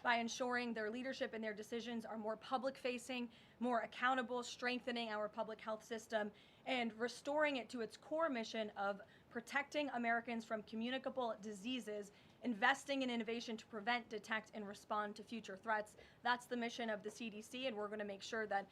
by ensuring their leadership and their decisions are more public-facing, more accountable, strengthening our public health system, and restoring it to its core mission of protecting Americans from communicable diseases, investing in innovation to prevent, detect, and respond to future threats. That's the mission of the CDC, and we're going to make sure that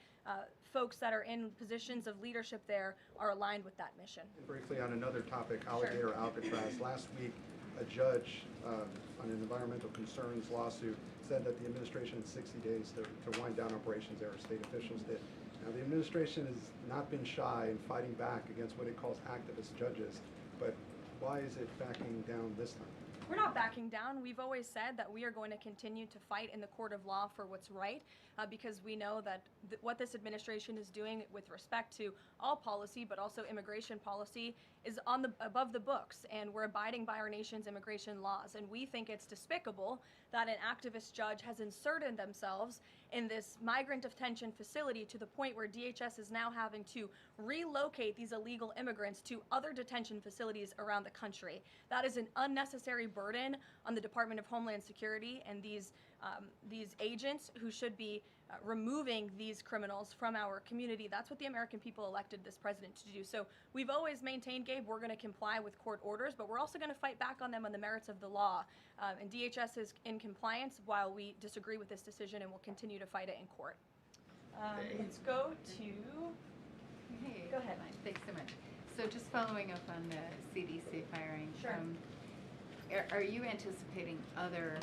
folks that are in positions of leadership there are aligned with that mission. And briefly on another topic, alligator Alcatraz. Last week, a judge on an environmental concerns lawsuit said that the administration had 60 days to wind down operations there, or state officials did. Now, the administration has not been shy in fighting back against what it calls activist judges, but why is it backing down this time? We're not backing down. We've always said that we are going to continue to fight in the court of law for what's right, because we know that what this administration is doing with respect to all policy, but also immigration policy, is above the books, and we're abiding by our nation's immigration laws. And we think it's despicable that an activist judge has inserted themselves in this migrant detention facility to the point where DHS is now having to relocate these illegal immigrants to other detention facilities around the country. That is an unnecessary burden on the Department of Homeland Security and these agents who should be removing these criminals from our community. That's what the American people elected this president to do. So we've always maintained, Gabe, we're going to comply with court orders, but we're also going to fight back on them on the merits of the law. And DHS is in compliance while we disagree with this decision, and we'll continue to fight it in court. Let's go to... Hey, go ahead. Thanks so much. So just following up on the CDC firing, sure. Are you anticipating other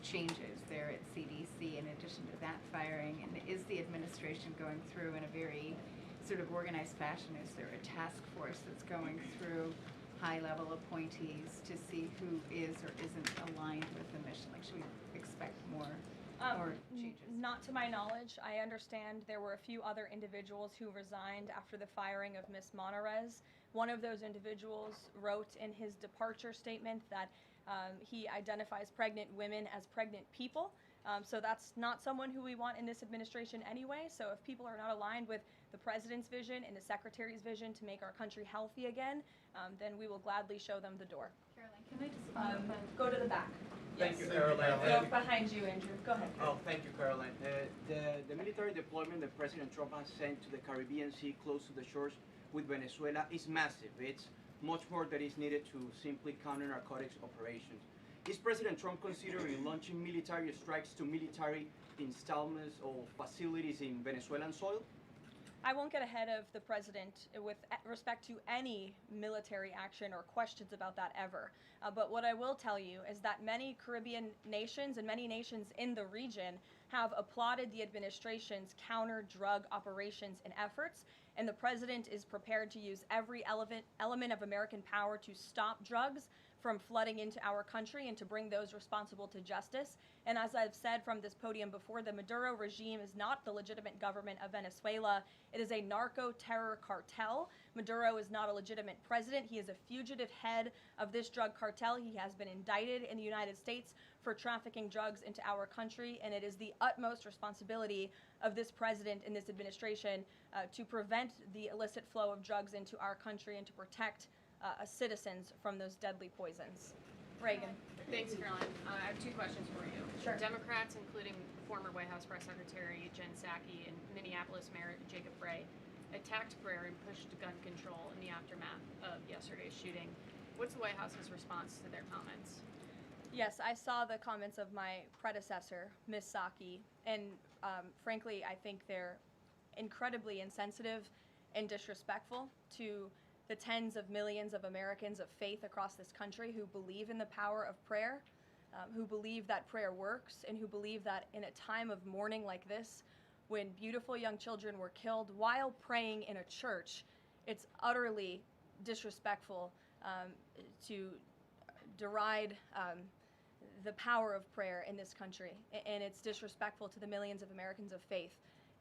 changes there at CDC in addition to that firing? And is the administration going through in a very sort of organized fashion? Is there a task force that's going through high-level appointees to see who is or isn't aligned with the mission? Like, should we expect more changes? Not to my knowledge. I understand there were a few other individuals who resigned after the firing of Ms. Monarez. One of those individuals wrote in his departure statement that he identifies pregnant women as pregnant people. So that's not someone who we want in this administration anyway. So if people are not aligned with the president's vision and the secretary's vision to make our country healthy again, then we will gladly show them the door. Caroline, can I just follow up on... Go to the back. Thank Yes. you, Caroline. Go behind you, Andrew. Go ahead. Oh, thank you, Caroline. The military deployment that President Trump has sent to the Caribbean Sea close to the shores with Venezuela is massive. It's much more that is needed to simply counter narcotics operations. Is President Trump considering launching military strikes to military installments or facilities in Venezuelan soil? I won't get ahead of the president with respect to any military action or questions about that ever. But what I will tell you is that many Caribbean nations and many nations in the region have applauded the administration's counter-drug operations and efforts, and the president is prepared to use every element of American power to stop drugs from flooding into our country and to bring those responsible to justice. And as I've said from this podium before, the Maduro regime is not the legitimate government of Venezuela. It is a narco-terror cartel. Maduro is not a legitimate president. He is a fugitive head of this drug cartel. He has been indicted in the United States for trafficking drugs into our country, and it is the utmost responsibility of this president and this administration to prevent the illicit flow of drugs into our country and to protect citizens from those deadly poisons. Reagan. Thanks, Caroline. I have two questions for you. Sure. Democrats, including former White House Press Secretary Jen Psaki and Minneapolis Mayor Jacob Frey, attacked prayer and pushed gun control in the aftermath of yesterday's shooting. What's the White House's response to their comments? Yes, I saw the comments of my predecessor, Ms. Psaki, and frankly, I think they're incredibly insensitive and disrespectful to the tens of millions of Americans of faith across this country who believe in the power of prayer, who believe that prayer works, and who believe that in a time of mourning like this, when beautiful young children were killed while praying in a church, it's utterly disrespectful to deride the power of prayer in this country, and it's disrespectful to the millions of Americans of faith.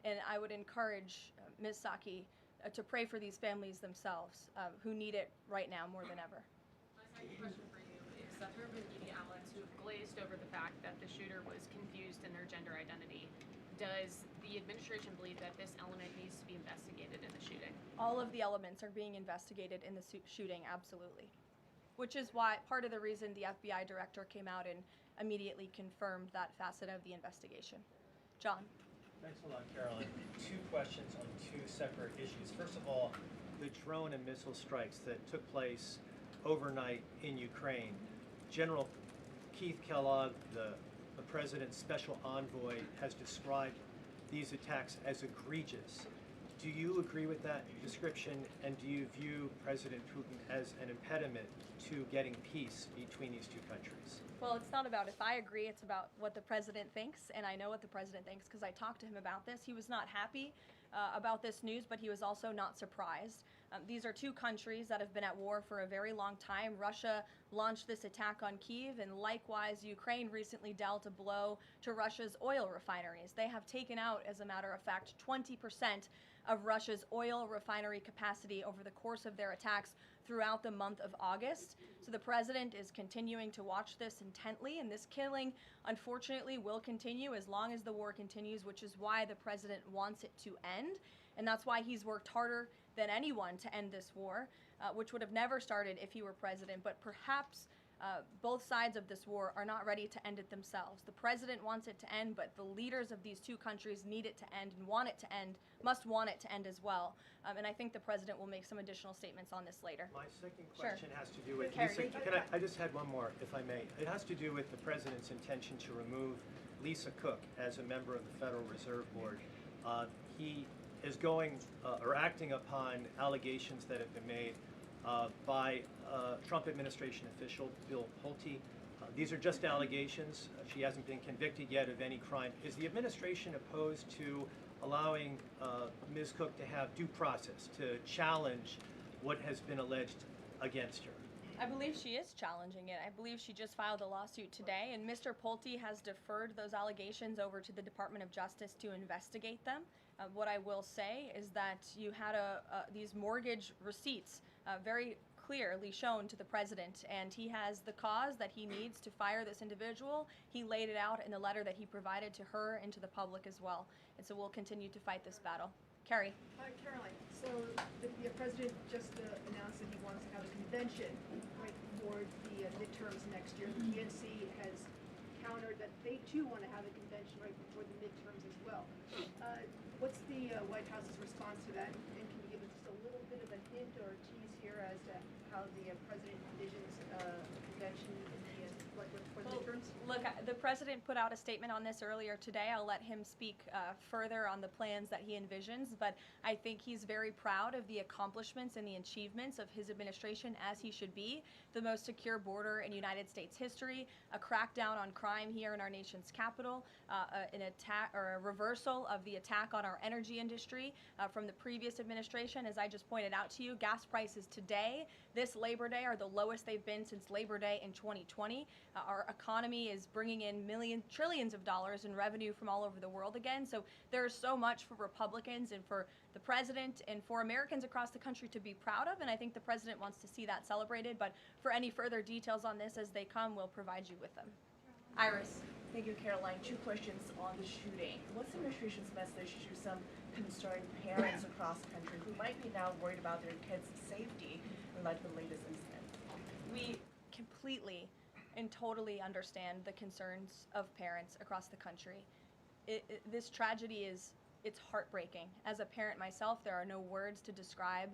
And I would encourage Ms. Psaki to pray for these families themselves who need it right now more than ever. My second question for you is that there have been media outlets who have glazed over the fact that the shooter was confused in their gender identity. Does the administration believe that this element needs to be investigated in the shooting? All of the elements are being investigated in the shooting, absolutely. Which is why part of the reason the FBI director came out and immediately confirmed that facet of the investigation. John. Thanks a lot, Caroline. Two questions on two separate issues. First of all, the drone and missile strikes that took place overnight in Ukraine. General Keith Kellogg, the president's special envoy, has described these attacks as egregious. Do you agree with that description, and do you view President Putin as an impediment to getting peace between these two countries? Well, it's not about if I agree, it's about what the president thinks, and I know what the president thinks because I talked to him about this. He was not happy about this news, but he was also not surprised. These are two countries that have been at war for a very long time. Russia launched this attack on Kyiv, and likewise, Ukraine recently dealt a blow to Russia's oil refineries. They have taken out, as a matter of fact, 20% of Russia's oil refinery capacity over the course of their attacks throughout the month of August. So the president is continuing to watch this intently, and this killing, unfortunately, will continue as long as the war continues, which is why the president wants it to end. And that's why he's worked harder than anyone to end this war, which would have never started if he were president. But perhaps both sides of this war are not ready to end it themselves. The president wants it to end, but the leaders of these two countries need it to end and want it to end, must want it to end as well. And I think the president will make some additional statements on this later. My second question has to do with Carrie. Lisa. I just had one more, if I may. It has to do with the president's intention to remove Lisa Cook as a member of the Federal Reserve Board. He is going or acting upon allegations that have been made by Trump administration official Bill Pulte. These are just allegations. She hasn't been convicted yet of any crime. Is the administration opposed to allowing Ms. Cook to have due process, to challenge what has been alleged against her? I believe she is challenging it. I believe she just filed a lawsuit today, and Mr. Pulte has deferred those allegations over to the Department of Justice to investigate them. What I will say is that you had these mortgage receipts very clearly shown to the president, and he has the cause that he needs to fire this individual. He laid it out in the letter that he provided to her and to the public as well. And so we'll continue to fight this battle. Carrie. Hi, Caroline. So the president just announced that he wants to have a convention right before the midterms next year. The DNC has countered that they too want to have a convention right before the midterms as well. What's the White House's response to that? And can you give us just a little bit of a hint or a tease here as to how the president envisions a convention in the for the midterms? Look, the president put out a statement on this earlier today. I'll let him speak further on the plans that he envisions, but I think he's very proud of the accomplishments and the achievements of his administration, as he should be. The most secure border in United States history, a crackdown on crime here in our nation's capital, an attack or a reversal of the attack on our energy industry from the previous administration. As I just pointed out to you, gas prices today, this Labor Day, are the lowest they've been since Labor Day in 2020. Our economy is bringing in trillions of dollars in revenue from all over the world again. So there's so much for Republicans and for the president and for Americans across the country to be proud of, and I think the president wants to see that celebrated. But for any further details on this as they come, we'll provide you with them. Iris. Thank you, Caroline. Two questions on the shooting. What's the administration's message to some concerned parents across the country who might be now worried about their kids' safety in light of the latest incident? We completely and totally understand the concerns of parents across the country. This tragedy it's heartbreaking. As a parent myself, there are no words to describe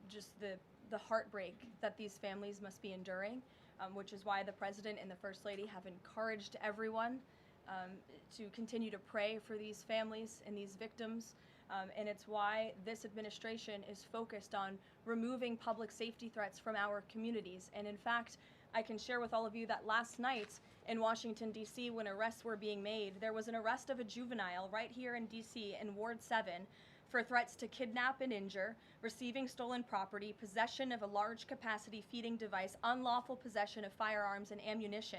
just the heartbreak that these families must be enduring, which is why the president and the first lady have encouraged everyone to continue to pray for these families and these victims. And it's why this administration is focused on removing public safety threats from our communities. And in fact, I can share with all of you that last night in Washington, D.C., when arrests were being made, there was an arrest of a juvenile right here in D.C. in Ward 7 for threats to kidnap and injure, receiving stolen property, possession of a large capacity feeding device, unlawful possession of firearms and ammunition.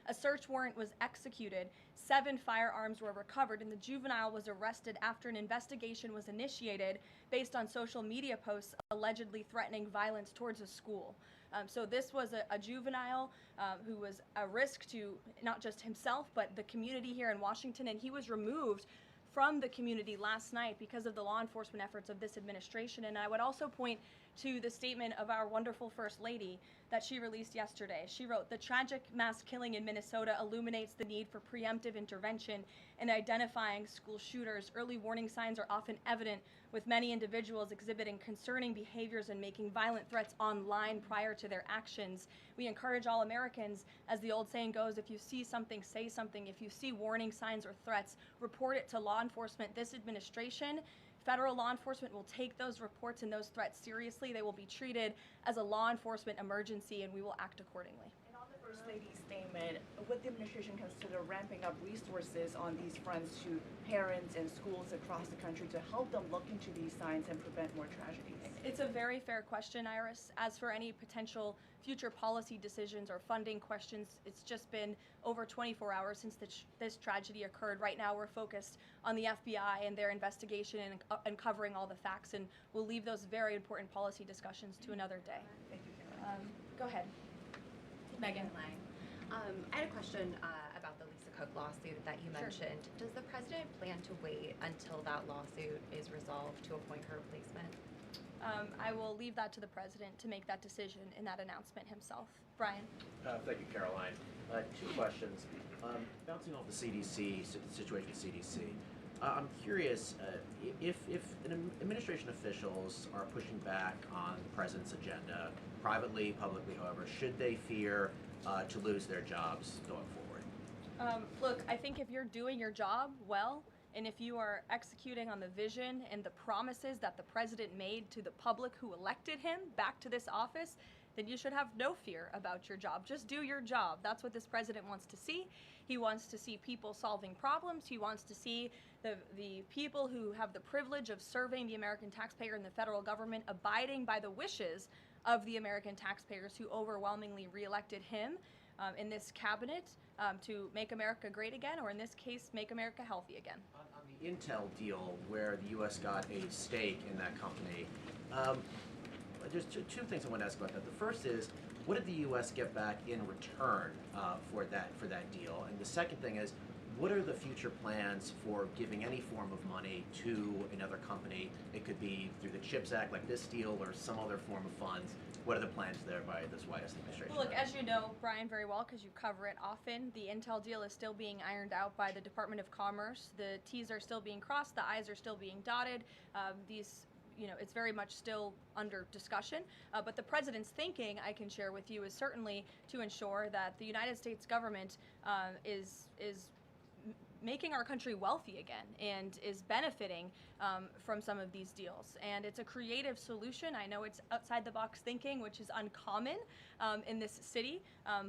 A search warrant was executed, 7 firearms were recovered, and the juvenile was arrested after an investigation was initiated based on social media posts allegedly threatening violence towards a school. So this was a juvenile who was a risk to not just himself, but the community here in Washington, and he was removed from the community last night because of the law enforcement efforts of this administration. And I would also point to the statement of our wonderful First Lady that she released yesterday. She wrote, "The tragic mass killing in Minnesota illuminates the need for preemptive intervention in identifying school shooters. Early warning signs are often evident, with many individuals exhibiting concerning behaviors and making violent threats online prior to their actions. We encourage all Americans, as the old saying goes, if you see something, say something. If you see warning signs or threats, report it to law enforcement. This administration, federal law enforcement, will take those reports and those threats seriously. They will be treated as a law enforcement emergency, and we will act accordingly." And on the First Lady's statement, would the administration consider ramping up resources on these fronts to parents and schools across the country to help them look into these signs and prevent more tragedies? It's a very fair question, Iris. As for any potential future policy decisions or funding questions, it's just been over 24 hours since this tragedy occurred. Right now, we're focused on the FBI and their investigation and uncovering all the facts, and we'll leave those very important policy discussions to another day. Thank you, Caroline. Go ahead. Megan. I had a question about the Lisa Cook lawsuit that you Sure. mentioned. Does the president plan to wait until that lawsuit is resolved to appoint her replacement? I will leave that to the president to make that decision in that announcement himself. Brian? Thank you, Caroline. Two questions. Bouncing off the CDC, situation at CDC, I'm curious if administration officials are pushing back on the president's agenda, privately, publicly, however, should they fear to lose their jobs going forward? Look, I think if you're doing your job well, and if you are executing on the vision and the promises that the president made to the public who elected him back to this office, then you should have no fear about your job. Just do your job. That's what this president wants to see. He wants to see people solving problems. He wants to see the people who have the privilege of serving the American taxpayer and the federal government abiding by the wishes of the American taxpayers who overwhelmingly reelected him in this cabinet to make America great again, or in this case, make America healthy again. On the Intel deal, where the U.S. got a stake in that company, there's two things I want to ask about that. The first is, what did the U.S. get back in return for that deal? And the second thing is, what are the future plans for giving any form of money to another company? It could be through the CHIPS Act, like this deal, or some other form of funds. What are the plans there by this White House administration? Well, look, as you know, Brian, very well, because you cover it often, the Intel deal is still being ironed out by the Department of Commerce. The T's are still being crossed, the I's are still being dotted. It's very much still under discussion. But the president's thinking, I can share with you, is certainly to ensure that the United States government is making our country wealthy again and is benefiting from some of these deals. And it's a creative solution. I know it's outside the box thinking, which is uncommon in this city,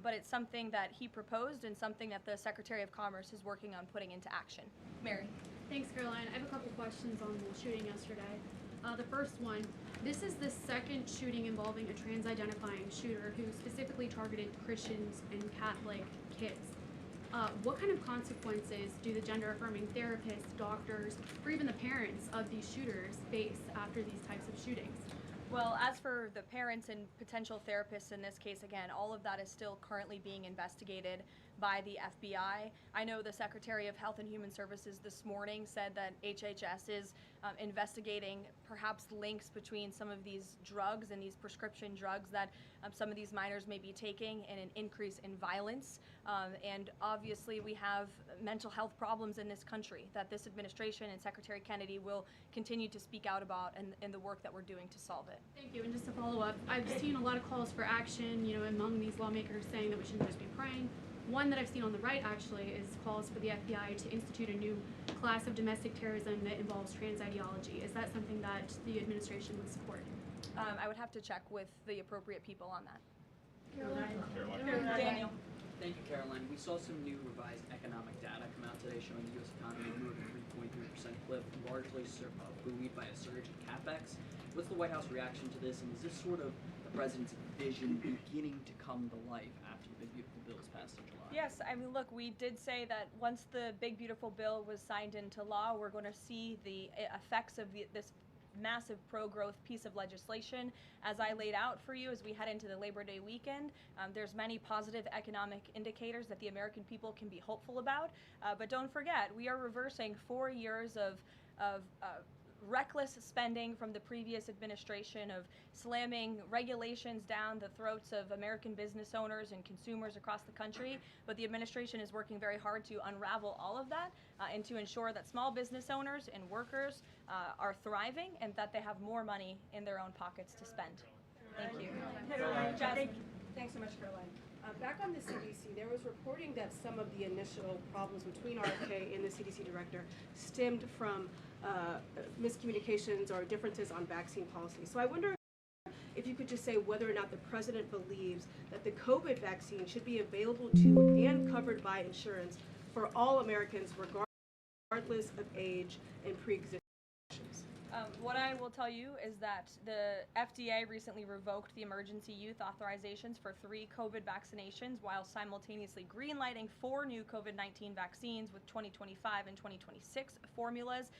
but it's something that he proposed and something that the Secretary of Commerce is working on putting into action. Mary. Thanks, Caroline. I have a couple questions on the shooting yesterday. The first one, this is the second shooting involving a trans-identifying shooter who specifically targeted Christians and Catholic kids. What kind of consequences do the gender-affirming therapists, doctors, or even the parents of these shooters face after these types of shootings? Well, as for the parents and potential therapists in this case, again, all of that is still currently being investigated by the FBI. I know the Secretary of Health and Human Services this morning said that HHS is investigating perhaps links between some of these drugs and these prescription drugs that some of these minors may be taking, and an increase in violence. And obviously we have mental health problems in this country that this administration and Secretary Kennedy will continue to speak out about in the work that we're doing to solve it. Thank you. And just to follow up, I've seen a lot of calls for action, among these lawmakers saying that we shouldn't just be praying. One that I've seen on the right, actually, is calls for the FBI to institute a new class of domestic terrorism that involves trans ideology. Is that something that the administration would support? I would have to check with the appropriate people on that. Daniel. Thank you, Caroline. We saw some new revised economic data come out today showing the U.S. economy moved a 3.3% clip, largely buoyed by a surge in capex. What's the White House reaction to this, and is this sort of the president's vision beginning to come to life after the Big Beautiful Bill was passed in July? Yes, I mean, look, we did say that once the Big Beautiful Bill was signed into law, we're going to see the effects of this massive pro-growth piece of legislation. As I laid out for you as we head into the Labor Day weekend, there's many positive economic indicators that the American people can be hopeful about. But don't forget, we are reversing 4 years of reckless spending from the previous administration of slamming regulations down the throats of American business owners and consumers across the country. But the administration is working very hard to unravel all of that and to ensure that small business owners and workers are thriving and that they have more money in their own pockets to spend. Thank you. Thanks so much, Caroline. Back on the CDC, there was reporting that some of the initial problems between RFK and the CDC director stemmed from miscommunications or differences on vaccine policy. So I wonder if you could just say whether or not the president believes that the COVID vaccine should be available to and covered by insurance for all Americans, regardless of age and pre-existing conditions. What I will tell you is that the FDA recently revoked the emergency use authorizations for 3 COVID vaccinations while simultaneously greenlighting 4 new COVID-19 vaccines with 2025 and 2026 formulas.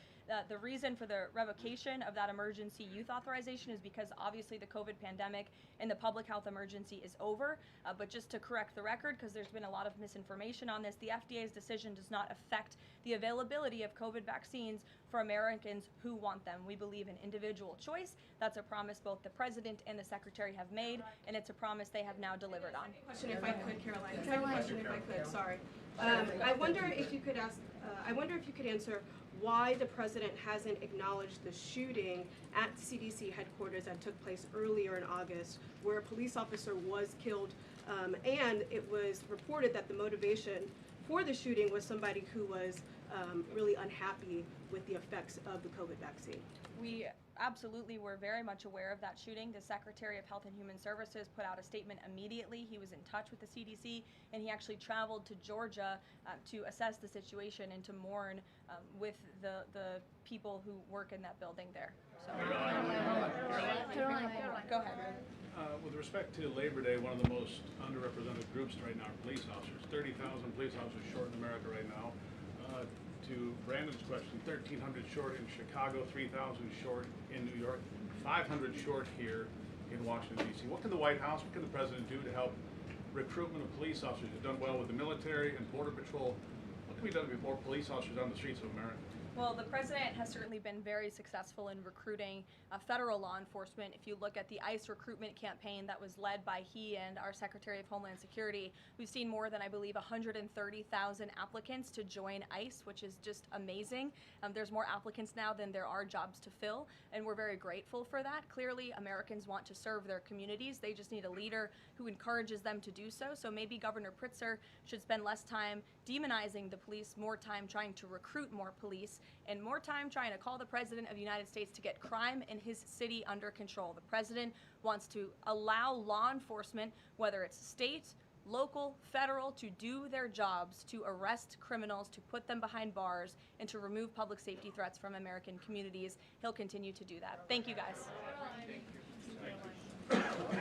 The reason for the revocation of that emergency use authorization is because obviously the COVID pandemic and the public health emergency is over. But just to correct the record, because there's been a lot of misinformation on this, the FDA's decision does not affect the availability of COVID vaccines for Americans who want them. We believe in individual choice. That's a promise both the president and the secretary have made, and it's a promise they have now delivered on. Question, if I could, Caroline. Second question, if I could. Sorry. I wonder if you could answer why the president hasn't acknowledged the shooting at CDC headquarters that took place earlier in August, where a police officer was killed, and it was reported that the motivation for the shooting was somebody who was really unhappy with the effects of the COVID vaccine. We absolutely were very much aware of that shooting. The Secretary of Health and Human Services put out a statement immediately. He was in touch with the CDC, and he actually traveled to Georgia to assess the situation and to mourn with the people who work in that building there. So, go ahead. With respect to Labor Day, one of the most underrepresented groups right now are police officers. 30,000 police officers short in America right now. To Brandon's question, 1,300 short in Chicago, 3,000 short in New York, 500 short here in Washington, D.C. What can the White House, what can the President do to help recruitment of police officers? You've done well with the military and Border Patrol. What can be done to get more police officers on the streets of America? Well, the president has certainly been very successful in recruiting federal law enforcement. If you look at the ICE recruitment campaign that was led by he and our Secretary of Homeland Security, we've seen more than, I believe, 130,000 applicants to join ICE, which is just amazing. There's more applicants now than there are jobs to fill, and we're very grateful for that. Clearly, Americans want to serve their communities. They just need a leader who encourages them to do so. So maybe Governor Pritzker should spend less time demonizing the police, more time trying to recruit more police, and more time trying to call the President of the United States to get crime in his city under control. The President wants to allow law enforcement, whether it's state, local, federal, to do their jobs, to arrest criminals, to put them behind bars, and to remove public safety threats from American communities. He'll continue to do that. Thank you, guys. Thank you.